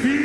कहानी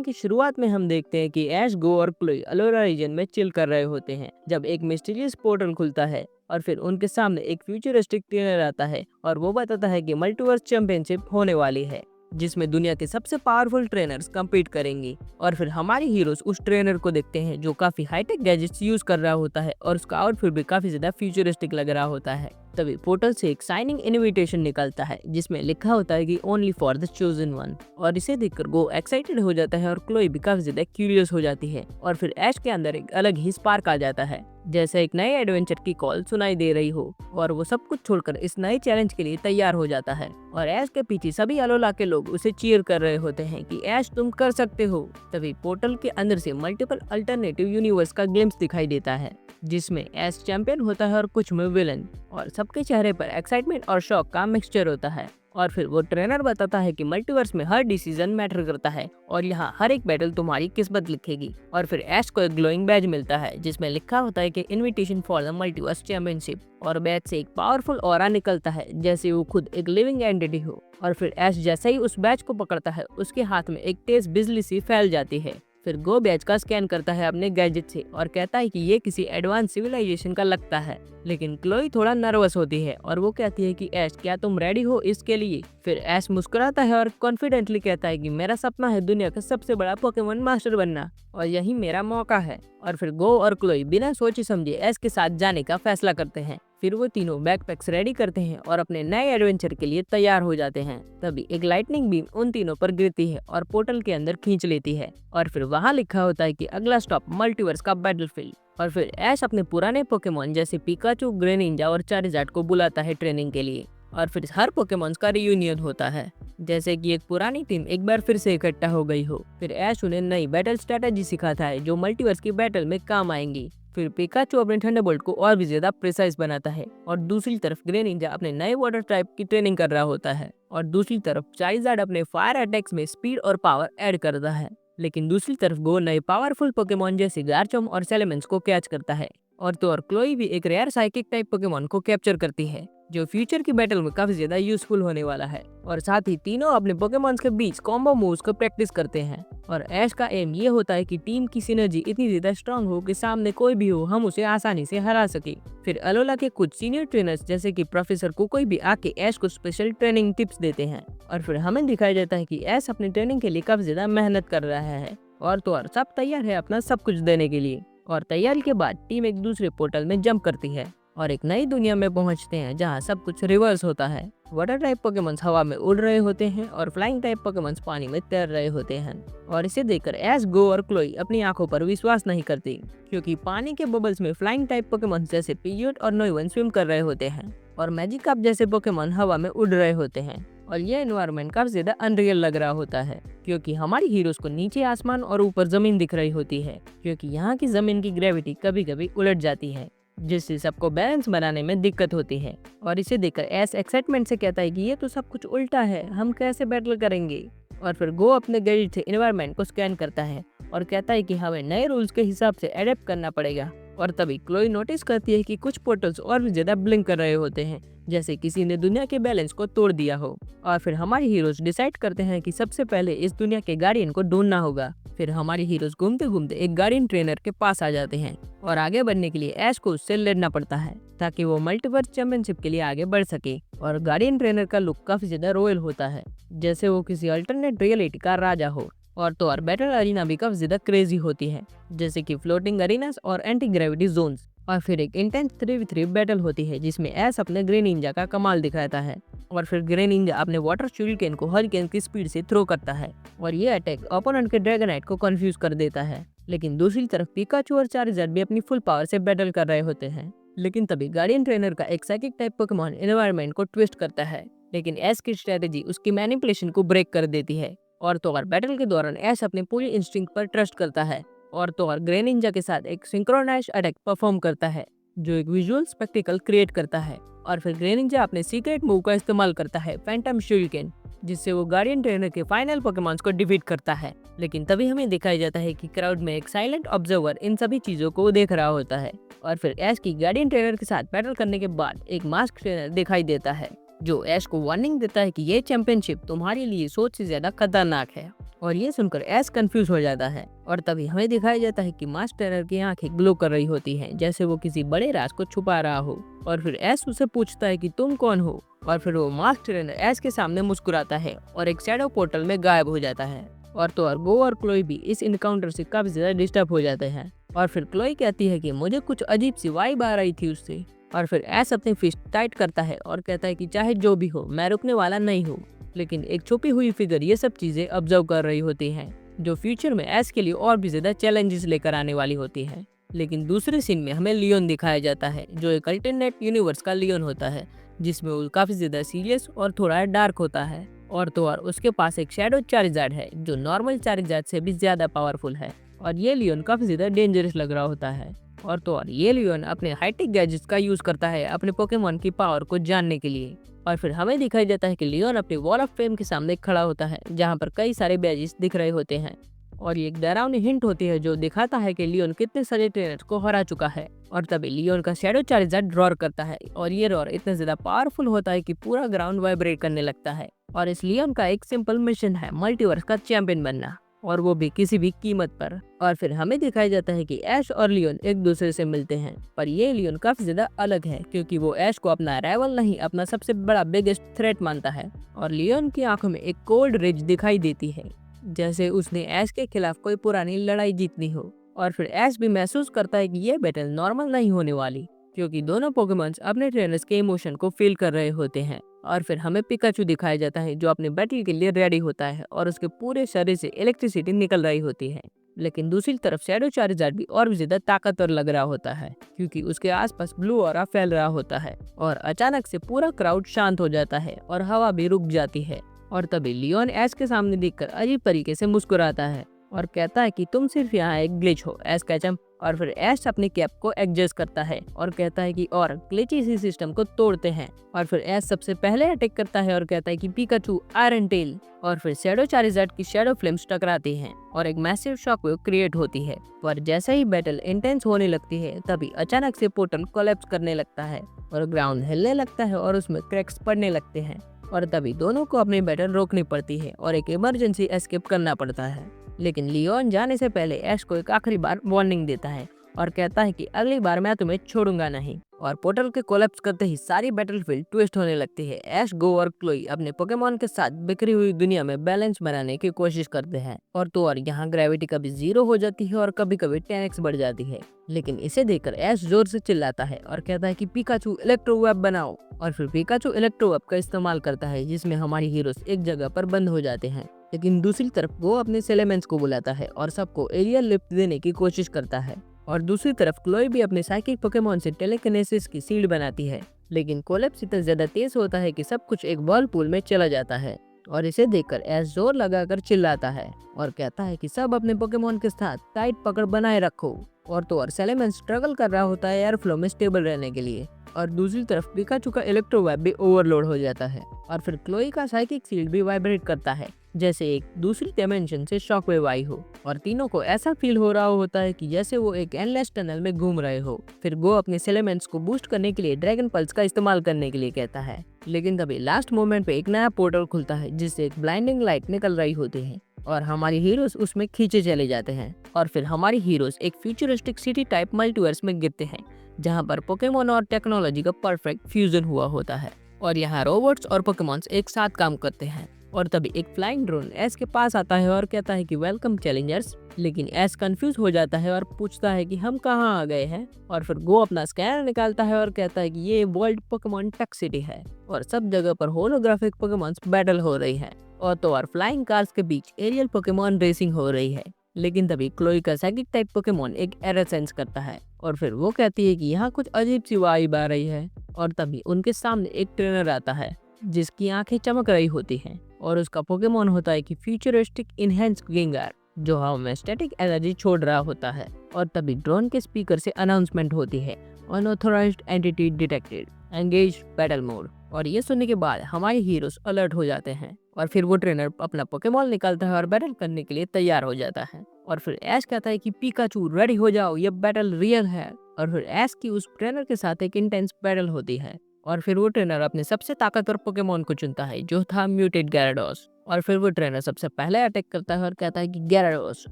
की शुरुआत में हम देखते हैं कि ऐश, गो और क्लोई अलोरा रीजन में चिल कर रहे होते हैं जब एक मिस्टीरियस पोर्टल खुलता है और फिर उनके सामने एक फ्यूचरिस्टिक ट्रेनर आता है और वो बताता है कि मल्टीवर्स चैंपियनशिप होने वाली है जिसमें दुनिया के सबसे पावरफुल ट्रेनर्स compete करेंगी। और फिर हमारे हीरोज उस ट्रेनर को देखते हैं जो काफी हाईटेक गैजेट्स यूज कर रहा होता है और उसका आउटफिट भी काफी ज्यादा फ्यूचरिस्टिक लग रहा होता है। तभी पोर्टल से एक साइनिंग इनविटेशन निकलता है जिसमें लिखा होता है कि only for the chosen one. और इसे देखकर गो एक्साइटेड हो जाता है और क्लोई भी काफी ज्यादा क्यूरियस हो जाती है। और फिर ऐश के अंदर एक अलग ही स्पार्क आ जाता है, जैसे एक नए एडवेंचर की कॉल सुनाई दे रही हो और वो सब कुछ छोड़कर इस नए चैलेंज के लिए तैयार हो जाता है। और ऐश के पीछे सभी अलोला के लोग उसे चीयर कर रहे होते हैं कि ऐश तुम कर सकते हो। तभी पोर्टल के अंदर से मल्टीपल अल्टरनेटिव यूनिवर्स का ग्लिम्स दिखाई देता है जिसमें ऐश चैंपियन होता है और कुछ में विलन, और सबके चेहरे पर एक्साइटमेंट और शॉक का मिक्सचर होता है। और फिर वो ट्रेनर बताता है कि मल्टीवर्स में हर डिसीजन मैटर करता है और यहाँ हर एक बैटल तुम्हारी किस्मत लिखेगी। और फिर ऐश को एक ग्लोइंग बैज मिलता है जिसमें लिखा होता है कि invitation for the multiverse championship, और बैज से एक पावरफुल ऑरा निकलता है जैसे वो खुद एक लिविंग एंटिटी हो। और फिर ऐश जैसे ही उस बैज को पकड़ता है उसके हाथ में एक तेज बिजली सी फैल जाती है। फिर गो बैज का स्कैन करता है अपने गैजेट से और कहता है कि ये किसी एडवांस सिविलाइजेशन का लगता है। लेकिन क्लोई थोड़ा नर्वस होती है और वो कहती है कि ऐश क्या तुम रेडी हो इसके लिए। फिर ऐश मुस्कुराता है और कॉन्फिडेंटली कहता है कि मेरा सपना है दुनिया का सबसे बड़ा पोकेमोन मास्टर बनना और यही मेरा मौका है। और फिर गो और क्लोई बिना सोचे समझे ऐश के साथ जाने का फैसला करते हैं। फिर वो तीनों बैकपैक्स रेडी करते हैं और अपने नए एडवेंचर के लिए तैयार हो जाते हैं। तभी एक लाइटनिंग बीम उन तीनों पर गिरती है और पोर्टल के अंदर खींच लेती है। और फिर वहाँ लिखा होता है कि अगला स्टॉप मल्टीवर्स का बैटलफील्ड। और फिर ऐश अपने पुराने पोकेमोन जैसे पिकाचू, ग्रेनिंजा और चारिज़ार्ड को बुलाता है ट्रेनिंग के लिए। और फिर हर पोकेमोन्स का रियूनियन होता है जैसे कि एक पुरानी टीम एक बार फिर से इकट्ठा हो गई हो। फिर ऐश उन्हें नई बैटल स्ट्रेटेजी सिखाता है जो मल्टीवर्स की बैटल में काम आएंगी। फिर पिकाचू अपने थंडरबोल्ट को और भी ज्यादा प्रिसाइज बनाता है और दूसरी तरफ ग्रेनिंजा अपने नए वाटर टाइप की ट्रेनिंग कर रहा होता है और दूसरी तरफ चारिज़ार्ड अपने फायर अटैक्स में स्पीड और पावर ऐड करता है। लेकिन दूसरी तरफ गो नए पावरफुल पोकेमोन जैसे गार्चम्प और सेलेमेंट्स को कैच करता है। और तो और क्लोई भी एक रेयर साइकिक टाइप पोकेमोन को कैप्चर करती है जो फ्यूचर की बैटल में काफी ज्यादा यूजफुल होने वाला है। और साथ ही तीनों अपने पोकेमोन्स के बीच कॉम्बो मूव्स को प्रैक्टिस करते हैं। और ऐश का एम ये होता है कि टीम की सिनर्जी इतनी ज्यादा स्ट्रांग हो कि सामने कोई भी हो हम उसे आसानी से हरा सके। फिर अलोला के कुछ सीनियर ट्रेनर्स जैसे कि प्रोफेसर कोकोई भी आके ऐश को स्पेशल ट्रेनिंग टिप्स देते हैं। और फिर हमें दिखाया जाता है कि ऐश अपनी ट्रेनिंग के लिए काफी ज्यादा मेहनत कर रहा है और तो और सब तैयार है अपना सब कुछ देने के लिए। और तैयारी के बाद टीम एक दूसरे पोर्टल में जंप करती है और एक नई दुनिया में पहुंचते हैं जहां सब कुछ रिवर्स होता है। वाटर टाइप पोकेमॉन्स हवा में उड़ रहे होते हैं और फ्लाइंग टाइप पोकेमॉन्स पानी में तैर रहे होते हैं। और इसे देखकर ऐश, गो और क्लोई अपनी आंखों पर विश्वास नहीं करती क्योंकि पानी के बबल्स में फ्लाइंग टाइप पोकेमॉन्स जैसे पीरियड और नोइवन स्विम कर रहे होते हैं और मैजिकाप जैसे पोकेमॉन हवा में उड़ रहे होते हैं। और यह एनवायरनमेंट काफी ज्यादा अनरियल लग रहा होता है क्योंकि हमारी हीरोज को नीचे आसमान और ऊपर जमीन दिख रही होती है क्योंकि यहाँ की जमीन की ग्रेविटी कभी कभी उलट जाती है जिससे सबको बैलेंस बनाने में दिक्कत होती है। और इसे देखकर ऐश एक्साइटमेंट से कहता है कि ये तो सब कुछ उल्टा है, हम कैसे बैटल करेंगे। और फिर गो अपने गैजेट से एनवायरनमेंट को स्कैन करता है और कहता है कि हमें नए रूल्स के हिसाब से एडेप्ट करना पड़ेगा। और तभी क्लोई नोटिस करती है कि कुछ पोर्टल्स और भी ज्यादा ब्लिंक कर रहे होते हैं जैसे किसी ने दुनिया के बैलेंस को तोड़ दिया हो। और फिर हमारे हीरोज डिसाइड करते हैं कि सबसे पहले इस दुनिया के गार्डियन को ढूंढना होगा। फिर हमारे हीरोज घूमते घूमते एक गार्डियन ट्रेनर के पास आ जाते हैं और आगे बढ़ने के लिए ऐश को उससे लड़ना पड़ता है ताकि वो मल्टीवर्स चैंपियनशिप के लिए आगे बढ़ सके। और गार्डियन ट्रेनर का लुक काफी ज्यादा रॉयल होता है जैसे वो किसी अल्टरनेट रियलिटी का राजा हो। और तो और बैटल अरीना भी काफी ज्यादा क्रेजी होती है जैसे कि फ्लोटिंग अरीनास और एंटी ग्रेविटी जोन्स। और फिर एक इंटेंस 3v3 बैटल होती है जिसमें ऐश अपने ग्रेनिंजा का कमाल दिखाता है और फिर ग्रेनिंजा अपने वाटर शूरिकेन को हरिकेन की स्पीड से थ्रो करता है और ये अटैक ओपोनेंट के ड्रैगनाइट को कंफ्यूज कर देता है। लेकिन दूसरी तरफ पिकाचू और चारिज़ार्ड भी अपनी फुल पावर से बैटल कर रहे होते हैं। लेकिन तभी गार्डियन ट्रेनर का एक साइकिक टाइप पोकेमॉन एनवायरनमेंट को ट्विस्ट करता है लेकिन ऐश की स्ट्रेटेजी उसकी मैनिपुलेशन को ब्रेक कर देती है। और तो और बैटल के दौरान ऐश अपने पूरी इंस्टिंक्ट पर ट्रस्ट करता है और तो और ग्रेनिंजा के साथ एक सिंक्रोनाइज्ड अटैक परफॉर्म करता है जो एक विजुअल स्पेक्टिकल क्रिएट करता है। और फिर ग्रेनिंजा अपने सीक्रेट मूव का इस्तेमाल करता है फैंटम शूरिकेन जिससे वो गार्डियन ट्रेनर के फाइनल पोकेमॉन्स को डिफीट करता है। लेकिन तभी हमें दिखाया जाता है कि क्राउड में एक साइलेंट ऑब्जर्वर इन सभी चीजों को देख रहा होता है। और फिर ऐश की गार्डियन ट्रेनर के साथ बैटल करने के बाद एक मास्क ट्रेनर दिखाई देता है जो ऐश को वार्निंग देता है कि ये चैंपियनशिप तुम्हारे लिए सोच से ज्यादा खतरनाक है। और ये सुनकर ऐश कंफ्यूज हो जाता है और तभी हमें दिखाया जाता है कि मास्क ट्रेनर की आंखें ग्लो कर रही होती हैं, जैसे वो किसी बड़े राज को छुपा रहा हो। और फिर ऐश उससे पूछता है कि तुम कौन हो। और फिर वो मास्क ट्रेनर ऐश के सामने मुस्कुराता है और एक शैडो पोर्टल में गायब हो जाता है। और तो और गो और क्लोई भी इस इनकाउंटर से काफी ज्यादा डिस्टर्ब हो जाते हैं। और फिर क्लोई कहती है कि मुझे कुछ अजीब सी वाइब आ रही थी उससे। और फिर ऐश अपनी फिस्ट टाइट करता है और कहता है कि चाहे जो भी हो मैं रुकने वाला नहीं हूँ। लेकिन एक छुपी हुई फिगर ये सब चीजें ऑब्जर्व कर रही होती हैं, जो फ्यूचर में ऐश के लिए और भी ज्यादा चैलेंजेस लेकर आने वाली होती हैं। लेकिन दूसरे सीन में हमें लियोन दिखाया जाता है, जो एक अल्टरनेट यूनिवर्स का लियोन होता है, जिसमें वो काफी ज्यादा सीरियस और थोड़ा डार्क होता है। और तो और उसके पास एक शैडो चारिज़ार्ड है जो नॉर्मल चारिज़ार्ड से भी ज्यादा पावरफुल है। और ये लियोन काफी ज्यादा डेंजरस लग रहा होता है। और तो और ये लियोन अपने हाईटेक गैजेट्स का यूज करता है अपने पोकेमॉन की पावर को जानने के लिए। और फिर हमें दिखाया जाता है कि लियोन अपने वॉल ऑफ फेम के सामने खड़ा होता है, जहाँ पर कई सारे बैजेस दिख रहे होते हैं। और ये एक डरावनी हिंट होती है जो दिखाता है कि लियोन कितने सारे ट्रेनर्स को हरा चुका है। और तभी लियोन का शैडो चारिज़ार्ड रॉर करता है और ये रॉर इतना ज्यादा पावरफुल होता है कि पूरा ग्राउंड वाइब्रेट करने लगता है। और इस लियोन का एक सिंपल मिशन है मल्टीवर्स का चैंपियन बनना, और वो भी किसी भी कीमत पर। और फिर हमें दिखाया जाता है कि ऐश और लियोन एक दूसरे से मिलते हैं, पर ये लियोन काफी ज्यादा अलग है क्योंकि वो ऐश को अपना राइवल नहीं, अपना सबसे बड़ा बिगेस्ट थ्रेट मानता है। और लियोन की आंखों में एक कोल्ड रेज दिखाई देती है, जैसे उसने ऐश के खिलाफ कोई पुरानी लड़ाई जीतनी हो। और फिर ऐश भी महसूस करता है कि ये बैटल नॉर्मल नहीं होने वाली, क्योंकि दोनों पोकेमॉन्स अपने ट्रेनर्स के इमोशन को फील कर रहे होते हैं। और फिर हमें पिकाचू दिखाया जाता है जो अपने बैटल के लिए रेडी होता है और उसके पूरे शरीर से इलेक्ट्रिसिटी निकल रही होती है। लेकिन दूसरी तरफ शैडो चारिज़ार्ड भी और भी ज्यादा ताकतवर लग रहा होता है क्योंकि उसके आसपास ब्लू ऑरा फैल रहा होता है। और अचानक से पूरा क्राउड शांत हो जाता है और हवा भी रुक जाती है। और तभी लियोन ऐश के सामने देखकर अजीब तरीके से मुस्कुराता है और कहता है कि तुम सिर्फ यहाँ एक ग्लिच हो ऐश कैचम। और फिर ऐश अपनी कैप को एडजस्ट करता है और कहता है कि और ग्लिच इसी सिस्टम को तोड़ते हैं। और फिर ऐश सबसे पहले अटैक करता है और कहता है कि पिकाचू आयरन टेल। और फिर शैडो चारिज़ार्ड की शैडो फ्लेम्स टकराती हैं और एक मैसिव शॉकवेव क्रिएट होती है। पर जैसे ही बैटल इंटेंस होने लगती है तभी अचानक से पोर्टल कोलैप्स करने लगता है और ग्राउंड हिलने लगता है और उसमें क्रैक्स पड़ने लगते हैं। और तभी दोनों को अपनी बैटल रोकनी पड़ती है और एक इमरजेंसी एस्केप करना पड़ता है। लेकिन लियोन जाने से पहले ऐश को एक आखिरी बार वार्निंग देता है और कहता है कि अगली बार मैं तुम्हें छोड़ूंगा नहीं। और पोर्टल के कोलैप्स करते ही सारी बैटलफील्ड ट्विस्ट होने लगती है। ऐश, गो और क्लोई अपने पोकेमॉन के साथ बिखरी हुई दुनिया में बैलेंस बनाने की कोशिश करते हैं। और तो और यहाँ ग्रेविटी कभी 0 हो जाती है और कभी कभी 10x बढ़ जाती है। लेकिन इसे देखकर ऐश जोर से चिल्लाता है और कहता है कि पिकाचू इलेक्ट्रो वेब बनाओ। और फिर पिकाचू इलेक्ट्रो वेब का इस्तेमाल करता है जिसमें हमारी हीरोज एक जगह पर बंद हो जाते हैं। लेकिन दूसरी तरफ वो अपने सेलेमेंट्स को बुलाता है और सबको एरियल लिफ्ट देने की कोशिश करता है। और दूसरी तरफ क्लोई भी अपने साइकिक पोकेमॉन से टेलीकिनेसिस की शील्ड बनाती है। लेकिन कोलैप्स इतना ज्यादा तेज होता है कि सब कुछ एक व्हर्लपूल में चला जाता है। और इसे देखकर ऐश जोर लगाकर चिल्लाता है और कहता है कि सब अपने पोकेमॉन के साथ टाइट पकड़ बनाए रखो। और तो और सेलेमेंट स्ट्रगल कर रहा होता है एयर फ्लो में स्टेबल रहने के लिए। और दूसरी तरफ पिकाचू का इलेक्ट्रो वेब भी ओवरलोड हो जाता है और फिर क्लोई का साइकिक शील्ड भी वाइब्रेट करता है जैसे एक दूसरी डायमेंशन से शॉकवेव आई हो। और तीनों को ऐसा फील हो रहा होता है कि जैसे वो एक एंडलेस टनल में घूम रहे हो। फिर गो अपने सेलेमेंट्स को बूस्ट करने के लिए ड्रैगन पल्स का इस्तेमाल करने के लिए कहता है। लेकिन तभी लास्ट मोमेंट पे एक नया पोर्टल खुलता है जिससे एक ब्लाइंडिंग लाइट निकल रही होती है और हमारी हीरोज उसमें खींचे चले जाते हैं। और फिर हमारी हीरोज एक फ्यूचरिस्टिक सिटी टाइप मल्टीवर्स में गिरते हैं जहाँ पर पोकेमॉन और टेक्नोलॉजी का परफेक्ट फ्यूजन हुआ होता है। और यहाँ रोबोट्स और पोकेमॉन्स एक साथ काम करते हैं। और तभी एक फ्लाइंग ड्रोन ऐश के पास आता है और कहता है कि वेलकम चैलेंजर्स। लेकिन ऐश कंफ्यूज हो जाता है और पूछता है कि हम कहाँ आ गए हैं। और फिर गो अपना स्कैनर निकालता है और कहता है कि ये वर्ल्ड पोकेमॉन टेक सिटी है और सब जगह पर होलोग्राफिक पोकेमॉन्स बैटल हो रही है। और तो और फ्लाइंग कार्स के बीच एरियल पोकेमॉन रेसिंग हो रही है। लेकिन तभी क्लोई का साइकिक टाइप पोकेमॉन एक एरर सेंस करता है और फिर वो कहती है कि यहाँ कुछ अजीब सी वाइब आ रही है। और तभी उनके सामने एक ट्रेनर आता है जिसकी आंखें चमक रही होती हैं और उसका पोकेमॉन होता है कि फ्यूचरिस्टिक इनहेंस गेंगार जो हवा में स्टैटिक एनर्जी छोड़ रहा होता है। और तभी ड्रोन के स्पीकर से अनाउंसमेंट होती है, unauthorised entity detected, engage battle mode. और ये सुनने के बाद हमारे हीरोज अलर्ट हो जाते हैं और फिर वो ट्रेनर अपना पोकेमॉन निकालता है और बैटल करने के लिए तैयार हो जाता है। और फिर ऐश कहता है कि पिकाचू रेडी हो जाओ, ये बैटल रियल है। और फिर ऐश की उस ट्रेनर के साथ एक इंटेंस बैटल होती है और फिर वो ट्रेनर अपने सबसे ताकतवर पोकेमॉन को चुनता है जो था म्यूटेड gyarados। और फिर वो ट्रेनर सबसे पहले अटैक करता है और कहता है कि gyarados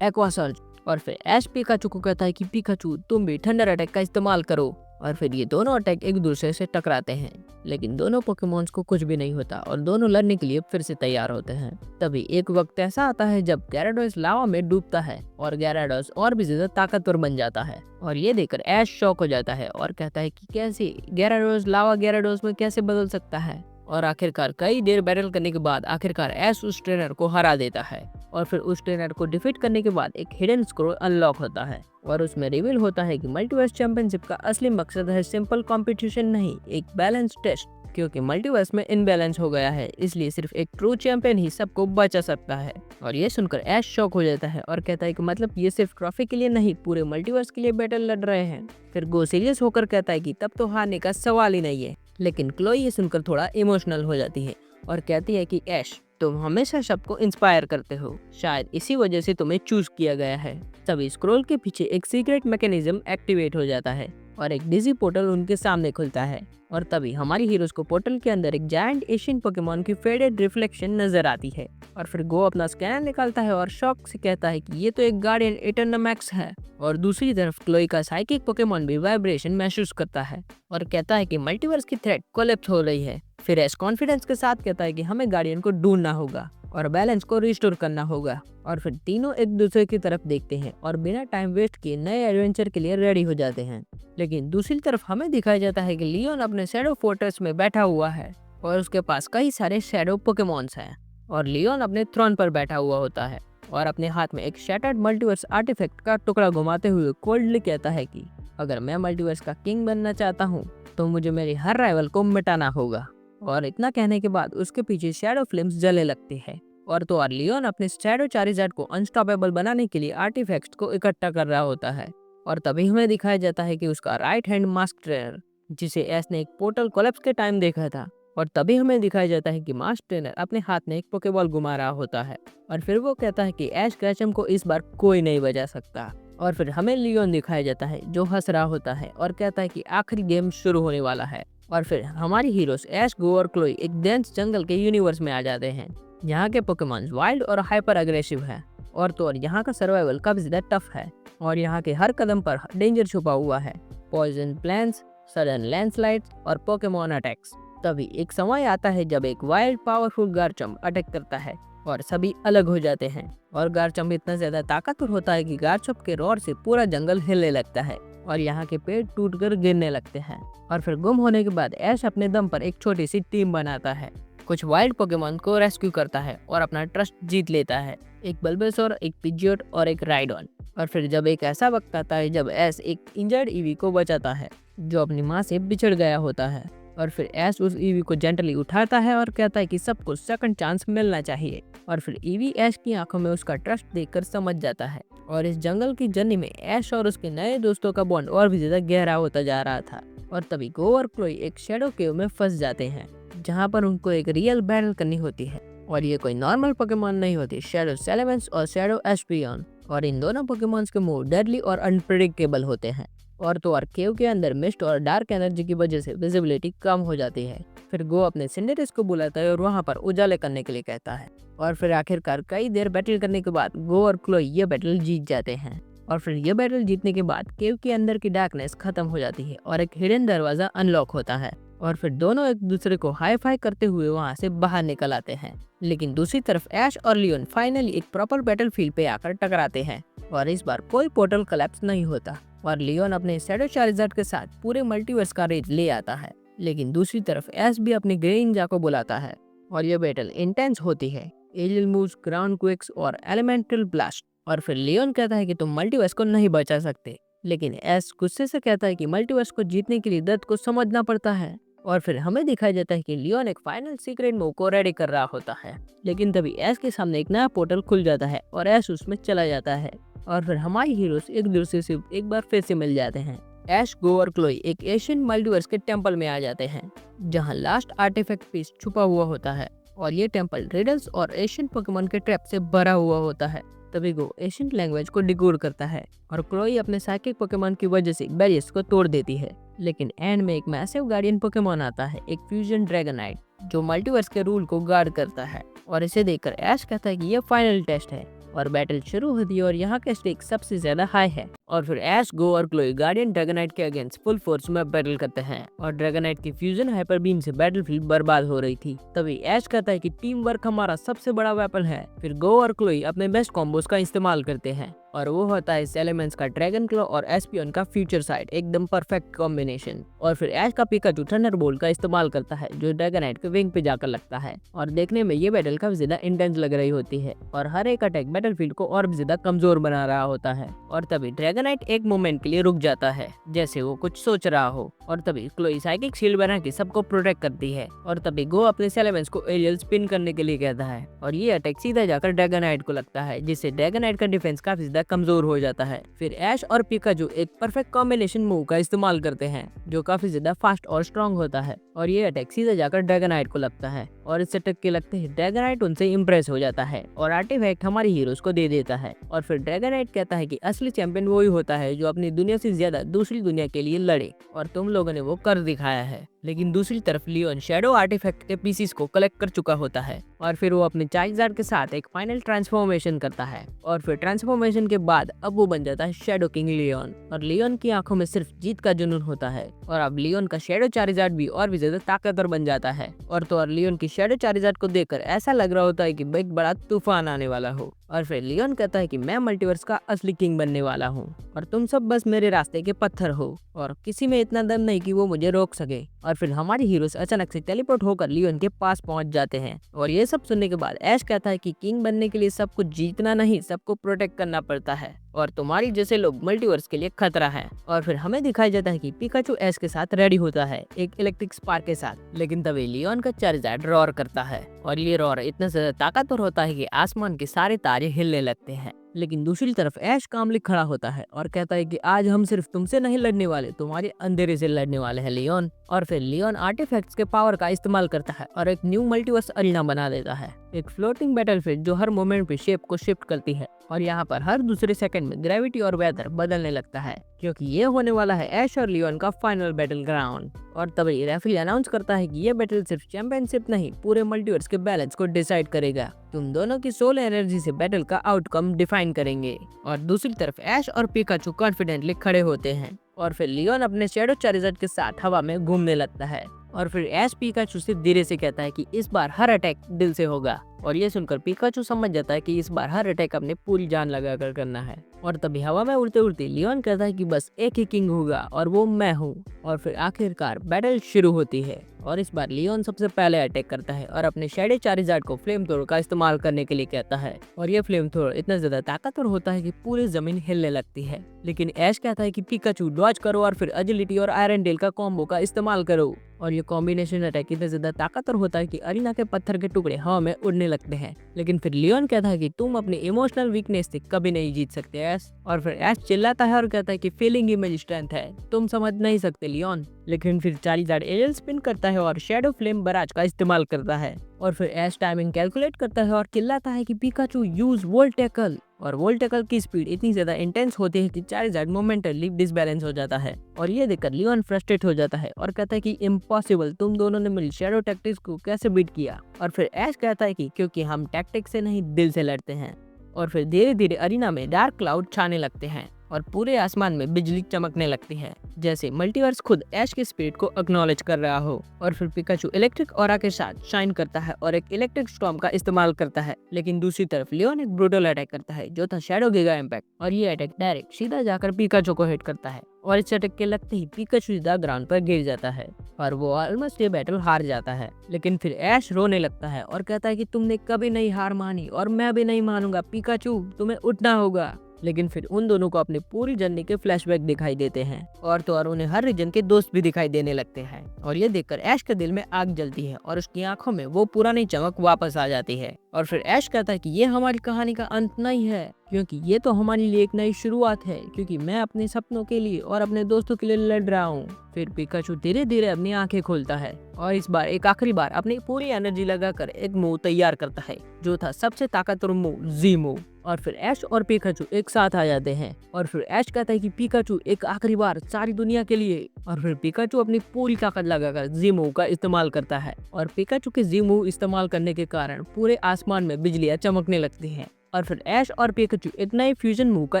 एक्वा सर्ज। और फिर ऐश पिकाचू को कहता है कि पिकाचू तुम भी थंडर अटैक का इस्तेमाल करो। और फिर ये दोनों अटैक एक दूसरे से टकराते हैं, लेकिन दोनों पोकेमॉन्स को कुछ भी नहीं होता और दोनों लड़ने के लिए फिर से तैयार होते हैं। तभी एक वक्त ऐसा आता है जब gyarados लावा में डूबता है और gyarados और भी ज्यादा ताकतवर बन जाता है। और ये देखकर ऐश शॉक हो जाता है और कहता है कि कैसे gyarados लावा gyarados में कैसे बदल सकता है। और आखिरकार कई देर बैटल करने के बाद आखिरकार ऐश उस ट्रेनर को हरा देता है। और फिर उस ट्रेनर को डिफीट करने के बाद एक हिडन स्क्रोल अनलॉक होता है और उसमें रिवील होता है कि मल्टीवर्स चैंपियनशिप का असली मकसद है सिंपल कंपटीशन नहीं, एक बैलेंस टेस्ट। क्योंकि मल्टीवर्स में इनबैलेंस हो गया है, इसलिए सिर्फ एक ट्रू चैंपियन ही सबको बचा सकता है। और ये सुनकर ऐश शॉक हो जाता है और कहता है कि मतलब ये सिर्फ ट्रॉफी के लिए नहीं, पूरे मल्टीवर्स के लिए बैटल लड़ रहे हैं। फिर गो सीरियस होकर कहता है कि तब तो हारने का सवाल ही नहीं है। लेकिन क्लोई ये सुनकर थोड़ा इमोशनल हो जाती है और कहती है कि ऐश तुम हमेशा सबको इंस्पायर करते हो, शायद इसी वजह से तुम्हें चूज किया गया है। तभी स्क्रोल के पीछे एक सीक्रेट मैकेनिज्म एक्टिवेट हो जाता है और एक डिजी पोर्टल उनके सामने खुलता है। और तभी हमारी हीरोज को पोर्टल के अंदर एक जायंट एशियन पोकेमॉन की फेडेड रिफ्लेक्शन नजर आती है। और फिर गो अपना स्कैनर निकालता है और शॉक से कहता है कि ये तो एक गार्डियन इटरनमैक्स है। और दूसरी तरफ क्लोई का साइकिक पोकेमॉन भी वाइब्रेशन महसूस करता है और कहता है कि मल्टीवर्स की थ्रेट कोलैप्स हो रही है। फिर ऐश कॉन्फिडेंस के साथ कहता है कि हमें गार्डियन को ढूंढना होगा और बैलेंस को रिस्टोर करना होगा। और फिर तीनों एक दूसरे की तरफ देखते हैं और बिना टाइम वेस्ट किए नए एडवेंचर के लिए रेडी हो जाते हैं। लेकिन दूसरी तरफ हमें दिखाया जाता है कि लियोन अपने शैडो फोर्ट्रेस में बैठा हुआ है और उसके पास कई सारे शैडो पोकेमॉन्स हैं। और लियोन अपने थ्रोन पर बैठा हुआ होता है और अपने हाथ में एक शैटर्ड मल्टीवर्स आर्टिफैक्ट का टुकड़ा घुमाते हुए कोल्डली कहता है कि अगर मैं मल्टीवर्स का किंग बनना चाहता हूँ तो मुझे मेरी हर राइवल को मिटाना होगा। और इतना कहने के बाद उसके पीछे शैडो फ्लेम्स जलने लगती है और तो और लियोन अपने शैडो चारिज़ार्ड को अनस्टॉपेबल बनाने के लिए आर्टिफैक्ट्स को इकट्ठा कर रहा होता है। और तभी हमें दिखाया जाता है कि उसका राइट हैंड मास्क ट्रेनर, जिसे ऐश ने एक पोर्टल कोलैप्स के टाइम देखा था, और तभी हमें दिखाया जाता है कि मास्क ट्रेनर अपने हाथ में एक पोकेबॉल घुमा रहा होता है। और फिर वो कहता है कि ऐश क्रैचम को इस बार कोई नहीं बचा सकता। और फिर हमें लियोन दिखाया जाता है जो हंस रहा होता है और कहता है कि आखिरी गेम शुरू होने वाला है। और फिर हमारी हीरोज ऐश, गो और क्लोई एक डेंस जंगल के यूनिवर्स में आ जाते हैं यहाँ के पोकेमॉन्स वाइल्ड और हाइपर अग्रेसिव है और तो और यहाँ का सर्वाइवल काफी ज्यादा टफ है और यहाँ के हर कदम पर डेंजर छुपा हुआ है, पॉइजन प्लांट्स, सडन लैंडस्लाइड्स और पोकेमॉन अटैक्स। तभी एक समय आता है जब एक वाइल्ड पावरफुल गारचम्प अटैक करता है और सभी अलग हो जाते हैं। और गारचम्प इतना ज्यादा ताकतवर होता है कि गारचम्प के रोर से पूरा जंगल हिलने लगता है और यहाँ के पेड़ टूटकर गिरने लगते हैं। और फिर गुम होने के बाद ऐश अपने दम पर एक छोटी सी टीम बनाता है, कुछ वाइल्ड पोकेमॉन को रेस्क्यू करता है और अपना ट्रस्ट जीत लेता है, एक बल्बेसोर, एक पिजियोट और एक राइडोन। और फिर जब एक ऐसा वक्त आता है जब ऐश एक इंजर्ड ईवी को बचाता है जो अपनी माँ से बिछड़ गया होता है। और फिर ऐश उस ईवी को जेंटली उठाता है और कहता है कि सबको सेकंड चांस मिलना चाहिए। और फिर ईवी ऐश की आंखों में उसका ट्रस्ट देखकर समझ जाता है और इस जंगल की जर्नी में ऐश और उसके नए दोस्तों का बॉन्ड और भी ज्यादा गहरा होता जा रहा था। और तभी गो और क्लोई एक शैडो केव में फंस जाते हैं जहाँ पर उनको एक रियल बैटल करनी होती है और ये कोई नॉर्मल पोकेमॉन नहीं होती, शैडो सैलामेंस और शैडो एस्पियन। और इन दोनों पोकेमॉन्स के मूव डेडली और अनप्रेडिक्टेबल होते हैं। और तो और केव के अंदर मिस्ट और डार्क एनर्जी की वजह से विजिबिलिटी कम हो जाती है। फिर गो अपने सिंडेरेस को बुलाता है और वहाँ पर उजाले करने के लिए कहता है। और फिर आखिरकार कई देर बैटल करने के बाद गो और क्लोई ये बैटल जीत जाते हैं। और फिर ये बैटल जीतने के बाद केव के अंदर की डार्कनेस खत्म हो जाती है और एक हिडन दरवाजा अनलॉक होता है। और फिर दोनों एक दूसरे को हाई फाई करते हुए वहाँ से बाहर निकल आते हैं। लेकिन दूसरी तरफ ऐश और लियोन फाइनली एक प्रॉपर बैटल फील्ड पे आकर टकराते हैं और इस बार कोई पोर्टल कोलैप्स नहीं होता और लियोन अपने शैडो चार्जर के साथ पूरे मल्टीवर्स का रेज ले आता है। लेकिन दूसरी तरफ ऐश भी अपने ग्रेनिंजा को बुलाता है और यह बैटल इंटेंस होती है, एरियल मूव्स, ग्राउंड क्विक्स और एलिमेंटल ब्लास्ट। और फिर लियोन कहता है कि तुम मल्टीवर्स को नहीं बचा सकते, लेकिन ऐश गुस्से से कहता है कि मल्टीवर्स को जीतने के लिए दर्द को समझना पड़ता है। और फिर हमें दिखाया जाता है कि लियोन एक फाइनल सीक्रेट मूव को रेडी कर रहा होता है। लेकिन तभी ऐश के सामने एक नया पोर्टल खुल जाता है और ऐश उसमें चला जाता है। और फिर हमारी हीरोज एक दूसरे से एक बार फिर से मिल जाते हैं। ऐश, गो और क्लोई एक एशियन मल्टीवर्स के टेंपल में आ जाते हैं जहां लास्ट आर्टिफैक्ट पीस छुपा हुआ होता है और ये टेम्पल रिडल्स और एशियन पोकेमॉन के ट्रैप से भरा हुआ होता है। तभी गो एशियन लैंग्वेज को डिकोड करता है और क्लोई अपने साइकिक पोकेमॉन की वजह से बैरियर्स को तोड़ देती है। लेकिन एंड में एक मैसिव गार्डियन पोकेमॉन आता है, एक फ्यूजन ड्रैगनाइट, जो मल्टीवर्स के रूल को गार्ड करता है। और इसे देखकर ऐश कहता है कि ये फाइनल टेस्ट है और बैटल शुरू होती है और यहाँ का स्टेक सबसे ज्यादा हाई है। और फिर ऐश, गो और क्लोई गार्डियन ड्रैगनाइट के अगेंस्ट फुल फोर्स में बैटल करते हैं और ड्रैगनाइट की फ्यूजन हाइपर बीम से बैटलफील्ड बर्बाद हो रही थी। तभी ऐश कहता है कि टीम वर्क हमारा सबसे बड़ा वेपन है। फिर गो और क्लोई अपने बेस्ट कॉम्बोस का इस्तेमाल करते हैं और वो होता है एलिमेंट्स का ड्रैगन क्लॉ और एस्पियन का फ्यूचर साइड, एकदम परफेक्ट कॉम्बिनेशन। और फिर ऐश का पिकाचू थंडरबोल्ट का इस्तेमाल करता है जो ड्रैगनाइट के विंग पे जाकर लगता है और देखने में ये बैटल काफी ज्यादा इंटेंस लग रही होती है और हर एक अटैक बैटलफील्ड को और भी ज्यादा कमजोर बना रहा होता है। और तभी ड्रैगनाइट एक मोमेंट के लिए रुक जाता है, जैसे वो कुछ सोच रहा हो, और तभी क्लोई साइकिक शील्ड बना के सबको प्रोटेक्ट करती है। और तभी गो अपने एलिमेंट्स को एरियल स्पिन करने के लिए कहता है और ये अटैक सीधा जाकर ड्रैगनाइट को लगता है, जिससे ड्रैगनाइट का डिफेंस काफी ज्यादा कमजोर हो जाता है। फिर ऐश और पिकाचू एक परफेक्ट कॉम्बिनेशन मूव का इस्तेमाल करते हैं जो काफी ज्यादा फास्ट और स्ट्रॉन्ग होता है और ये अटैक सीधा जाकर ड्रैगनाइट को लगता है और इस अटैक के लगते ही ड्रैगनाइट उनसे इम्प्रेस हो जाता है और आर्टिफैक्ट हमारे हीरोज को दे देता है। और फिर ड्रैगनाइट कहता है कि असली चैंपियन वही होता है जो अपनी दुनिया से ज्यादा दूसरी दुनिया के लिए लड़े और तुम लोगों ने वो कर दिखाया है। लेकिन दूसरी तरफ लियोन शैडो आर्टिफैक्ट के पीसीस को कलेक्ट कर चुका होता है और फिर वो अपने चार्जर के साथ एक फाइनल ट्रांसफॉर्मेशन करता है और फिर ट्रांसफॉर्मेशन के बाद अब वो बन जाता है शैडो किंग लियोन। और लियोन की आंखों में सिर्फ जीत का जुनून होता है और अब लियोन का शैडो चार्जर भी और भी ज्यादा ताकतवर बन जाता है। और तो और लियोन की शैडो चार्जर को देखकर ऐसा लग रहा होता है कि एक बड़ा तूफान आने वाला हो। और फिर लियोन कहता है कि मैं मल्टीवर्स का असली किंग बनने वाला हूँ और तुम सब बस मेरे रास्ते के पत्थर हो और किसी में इतना दम नहीं कि वो मुझे रोक सके। और फिर हमारे हीरोज अचानक से टेलीपोर्ट होकर लियोन के पास पहुंच जाते हैं और ये सब सुनने के बाद ऐश कहता है कि किंग बनने के लिए सब कुछ जीतना नहीं, सबको प्रोटेक्ट करना पड़ता है और तुम्हारी जैसे लोग मल्टीवर्स के लिए खतरा है। और फिर हमें दिखाई जाता है कि पिकाचू ऐश के साथ रेडी होता है एक इलेक्ट्रिक स्पार्क के साथ, लेकिन तभी लियोन का चार्जर रॉर करता है और ये रॉर इतना ज्यादा ताकतवर होता है कि आसमान के सारे तारे हिलने लगते हैं। लेकिन दूसरी तरफ ऐश कामली खड़ा होता है और कहता है कि आज हम सिर्फ तुमसे नहीं लड़ने वाले, तुम्हारे अंधेरे से लड़ने वाले हैं लियोन। और फिर लियोन आर्टिफैक्ट्स के पावर का इस्तेमाल करता है और एक न्यू मल्टीवर्स अरीना बना देता है, एक फ्लोटिंग बैटलफील्ड जो हर मोमेंट पे शेप को शिफ्ट करती है और यहाँ पर हर दूसरे सेकंड में ग्रेविटी और वेदर बदलने लगता है क्योंकि ये होने वाला है ऐश और लियोन का फाइनल बैटल ग्राउंड। और तभी रेफरी अनाउंस करता है कि ये बैटल सिर्फ चैंपियनशिप नहीं, पूरे मल्टीवर्स के बैलेंस को डिसाइड करेगा। तुम दोनों की सोल एनर्जी से बैटल का आउटकम डिफाइन करेंगे। और दूसरी तरफ ऐश और पिकाचू कॉन्फिडेंटली खड़े होते हैं और फिर लियोन अपने शैडो चार्जर के साथ हवा में घूमने लगता है और फिर ऐश पिकाचू से धीरे से कहता है कि इस बार हर अटैक दिल से होगा। और ये सुनकर पिकाचू समझ जाता है कि इस बार हर अटैक अपने पूरी जान लगाकर करना है। और तभी हवा में उड़ते उड़ते लियोन कहता है कि बस एक ही किंग होगा और वो मैं हूँ। और फिर आखिरकार बैटल शुरू होती है और इस बार लियोन सबसे पहले अटैक करता है और अपने शैडो चार्जर को फ्लेम थ्रोर का इस्तेमाल करने के लिए कहता है और ये फ्लेम थ्रोर इतना ज्यादा ताकतवर होता है कि पूरी जमीन हिलने लगती है। लेकिन ऐश कहता है कि पिकाचू डॉज करो और फिर एजिलिटी और आयरन डेल का कॉम्बो का इस्तेमाल करो और ये कॉम्बिनेशन अटैक इतना ज्यादा ताकतवर होता है कि अरीना के पत्थर के टुकड़े हवा में उड़ने लगते हैं। लेकिन फिर लियोन कहता है कि तुम अपनी इमोशनल वीकनेस से कभी नहीं जीत सकते ऐश। और फिर ऐश चिल्लाता है और कहता है कि फीलिंग ही मेरी स्ट्रेंथ है, तुम समझ नहीं सकते लियोन। लेकिन फिर चार्जर एरियल स्पिन करता है और शैडो फ्लेम बराज का इस्तेमाल करता है और फिर ऐश टाइमिंग कैलकुलेट करता है और चिल्लाता है कि पिकाचू यूज वोल्ट टैकल। और वोल्ट टैकल की स्पीड इतनी ज्यादा इंटेंस होती है कि चार्जर मोमेंटली डिसबैलेंस हो जाता है और ये देखकर लियोन फ्रस्ट्रेट हो जाता है और कहता है कि इम्पॉसिबल, तुम दोनों ने मिल शैडो टैक्टिक्स को कैसे बीट किया। और फिर ऐश कहता है कि क्योंकि हम टैक्टिक्स से नहीं दिल से लड़ते हैं। और फिर धीरे धीरे अरीना में डार्क क्लाउड छाने लगते हैं और पूरे आसमान में बिजली चमकने लगती है, जैसे मल्टीवर्स खुद ऐश की स्पीड को एक्नॉलेज कर रहा हो। और फिर पिकाचू इलेक्ट्रिक ऑरा के साथ शाइन करता है और एक इलेक्ट्रिक स्टॉर्म का इस्तेमाल करता है। लेकिन दूसरी तरफ लियोन एक ब्रूटल अटैक करता है जो था शैडो गिगा इम्पैक्ट और ये अटैक डायरेक्ट सीधा जाकर पिकाचू को हिट करता है और इस अटैक के लगते ही पिकाचू सीधा ग्राउंड पर गिर जाता है और वो ऑलमोस्ट ये बैटल हार जाता है। लेकिन फिर ऐश रोने लगता है और कहता है कि तुमने कभी नहीं हार मानी और मैं भी नहीं मानूंगा पिकाचू, तुम्हें उठना होगा। लेकिन फिर उन दोनों को अपनी पूरी जर्नी के फ्लैशबैक दिखाई देते हैं और तो और उन्हें हर रीजन के दोस्त भी दिखाई देने लगते हैं और ये देखकर ऐश के दिल में आग जलती है और उसकी आंखों में वो पुरानी चमक वापस आ जाती है। और फिर ऐश कहता है कि ये हमारी कहानी का अंत नहीं है, क्योंकि ये तो हमारे लिए एक नई शुरुआत है, क्योंकि मैं अपने सपनों के लिए और अपने दोस्तों के लिए लड़ रहा हूँ। फिर पिकाचू धीरे धीरे अपनी आंखें खोलता है और इस बार एक आखिरी बार अपनी पूरी एनर्जी लगाकर एक मूव तैयार करता है, जो था सबसे ताकतवर मूव, जी मूव। और फिर ऐश और पिकाचू एक साथ आ जाते हैं और फिर ऐश कहता है कि पिकाचू एक आखिरी बार सारी दुनिया के लिए। और फिर पिकाचू अपनी पूरी ताकत लगाकर जी मूव का इस्तेमाल करता है और पिकाचू के जी मूव इस्तेमाल करने के कारण पूरे आसमान में बिजलियां चमकने लगती हैं। और फिर ऐश और पिकाचू एक नए फ्यूजन मूव का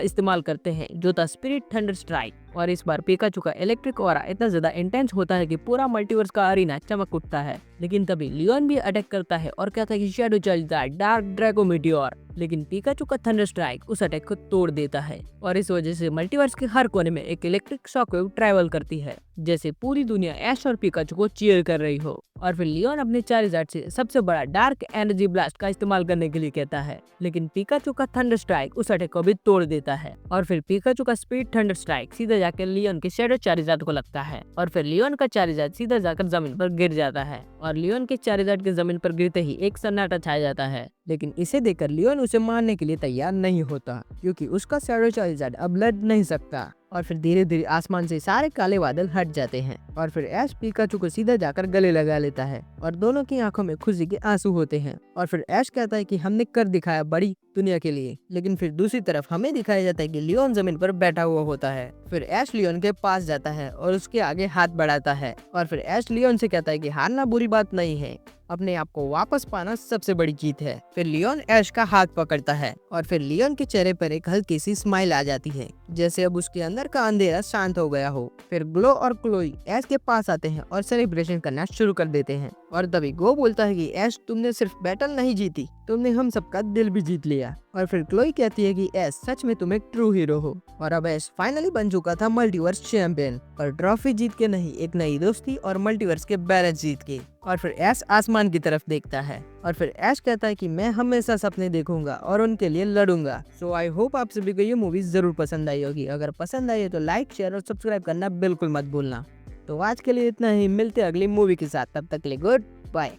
इस्तेमाल करते हैं, जो था स्पिरिट थंडर स्ट्राइक। और इस बार पिकाचू का इलेक्ट्रिक ऑरा इतना ज्यादा इंटेंस होता है कि पूरा मल्टीवर्स का अरीना चमक उठता है। लेकिन तभी लियोन भी अटैक करता है और कहता है कि शैडो चलता है, डार्क ड्रैगो मीटियोर। लेकिन पिकाचू का थंडर स्ट्राइक उस अटैक को तोड़ देता है और इस वजह से मल्टीवर्स के हर कोने में एक इलेक्ट्रिक शॉकवेव ट्रैवल करती है, जैसे पूरी दुनिया ऐश और पिकाचू को चीयर कर रही हो। और फिर लियोन अपने चारिज़ार्ड से सबसे बड़ा डार्क एनर्जी ब्लास्ट का इस्तेमाल करने के लिए कहता है, लेकिन पिकाचू का थंडर स्ट्राइक उस अटैक को भी तोड़ देता है। और फिर पिकाचू का स्पीड थंडर स्ट्राइक सीधा जाकर लियोन के शैडो चारिज़ार्ड को लगता है और फिर लियोन का चारिज़ार्ड सीधा जाकर जमीन पर गिर जाता है। और लियोन के चारिज़ार्ड के जमीन पर गिरते ही एक सन्नाटा छा जाता है, लेकिन इसे देखकर लियोन उसे मारने के लिए तैयार नहीं होता, क्योंकि उसका शैडो चारिज़ार्ड अब लड़ नहीं सकता। और फिर धीरे धीरे आसमान से सारे काले बादल हट जाते हैं और फिर ऐश पिकाचू को सीधा जाकर गले लगा लेता है और दोनों की आंखों में खुशी के आंसू होते हैं। और फिर ऐश कहता है कि हमने कर दिखाया बड़ी दुनिया के लिए, लेकिन फिर दूसरी तरफ हमें दिखाया जाता है कि लियोन जमीन पर बैठा हुआ होता है। फिर ऐश लियोन के पास जाता है और उसके आगे हाथ बढ़ाता है और फिर ऐश लियोन से कहता है कि हारना बुरी बात नहीं है, अपने आप को वापस पाना सबसे बड़ी जीत है। फिर लियोन ऐश का हाथ पकड़ता है और फिर लियोन के चेहरे पर एक हल्की सी स्माइल आ जाती है, जैसे अब उसके अंदर का अंधेरा शांत हो गया हो। फिर ग्लो और क्लोई ऐश के पास आते हैं और सेलिब्रेशन करना शुरू कर देते हैं और तभी गो बोलता है कि ऐश, तुमने सिर्फ बैटल नहीं जीती, तुमने हम सबका दिल भी जीत लिया। और फिर क्लोई कहती है कि ऐश, सच में तुम एक ट्रू हीरो हो। और अब ऐश फाइनली बन चुका था मल्टीवर्स चैंपियन, और ट्रॉफी जीत के नहीं, एक नई दोस्ती और मल्टीवर्स के बैलेंस जीत के। और फिर ऐश आसमान की तरफ देखता है और फिर ऐश कहता है कि मैं हमेशा सपने देखूंगा और उनके लिए लड़ूंगा। सो आई होप आप सभी को ये मूवी जरूर पसंद आई होगी। अगर पसंद आई है तो लाइक, शेयर और सब्सक्राइब करना बिल्कुल मत भूलना। तो आज के लिए इतना ही, मिलते हैं अगली मूवी के साथ, तब तक के लिए गुड बाय।